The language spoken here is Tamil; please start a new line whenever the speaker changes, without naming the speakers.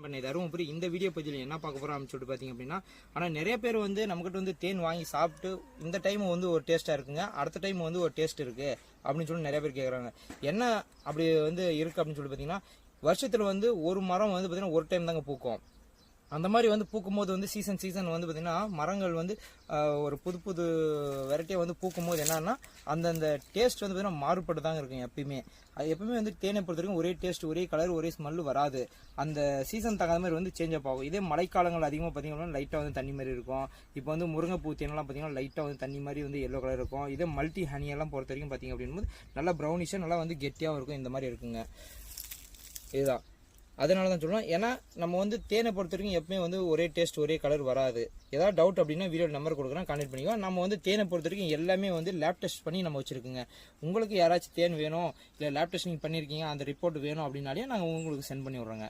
பண்ணி தருமபுரி இந்த வீடியோ பதிவில் என்ன பார்க்க போறோம் அப்படின்னு சொல்லிட்டு பார்த்தீங்க அப்படின்னா, ஆனால் நிறைய பேர் வந்து நம்மகிட்ட வந்து தேன் வாங்கி சாப்பிட்டு இந்த டைம் வந்து ஒரு டேஸ்ட்டாக இருக்குங்க, அடுத்த டைம் வந்து ஒரு டேஸ்ட் இருக்கு அப்படின்னு சொல்லி நிறைய பேர் கேட்குறாங்க. என்ன அப்படி வந்து இருக்கு அப்படின்னு சொல்லி பார்த்தீங்கன்னா, வருஷத்தில் வந்து ஒரு மரம் வந்து பார்த்தீங்கன்னா ஒரு டைம் தாங்க பூக்கும். அந்த மாதிரி வந்து பூக்கும்போது வந்து சீசன் வந்து பார்த்திங்கன்னா மரங்கள் வந்து ஒரு புது வெரைட்டியாக வந்து பூக்கும்போது என்னன்னா அந்தந்த டேஸ்ட் வந்து பார்த்திங்கன்னா மாறுபட்டு தாங்க இருக்கும். எப்பயுமே வந்து தேனை பொறுத்த வரைக்கும் ஒரே டேஸ்ட், ஒரே கலர், ஒரே ஸ்மெல்லு வராது. அந்த சீசன் தகுந்த மாதிரி வந்து சேஞ்ச் அப் ஆகும். இதே மழைக்காலங்கள் அதிகமாக பார்த்திங்கன்னா லைட்டாக வந்து தண்ணி மாதிரி இருக்கும். இப்போ வந்து முருங்கைப்பூ தேனெல்லாம் பார்த்திங்கன்னா லைட்டாக வந்து தண்ணி மாதிரி வந்து எல்லோ கலர் இருக்கும். இதே மல்டி ஹனியெல்லாம் பொறுத்த வரைக்கும் பார்த்திங்க அப்படின்போது நல்லா ப்ரௌனிஷாக நல்லா வந்து கெட்டியாகவும் இருக்கும். இந்த மாதிரி இருக்குங்க. இதுதான் அதனால தான் சொல்லுவோம். ஏன்னா நம்ம வந்து தேனை பொறுத்த வரைக்கும் எப்பவுமே வந்து ஒரே டேஸ்ட், ஒரே கலர் வராது. ஏதாவது டவுட் அப்படின்னா வீடியோ நம்பர் கொடுக்குறேன், கான்டெக்ட் பண்ணிக்கோ. நம்ம வந்து தேனை பொறுத்த வரைக்கும் எல்லாமே வந்து லேப் டெஸ்ட் பண்ணி நம்ம வச்சிருக்கோங்க. உங்களுக்கு யாராச்சும் தேன் வேணும் இல்லை லேப் டெஸ்ட் நீங்கள் பண்ணியிருக்கீங்க, அந்த ரிப்போர்ட் வேணும் அப்படின்னாலே நாங்கள் உங்களுக்கு சென்ட் பண்ணி விட்றோங்க.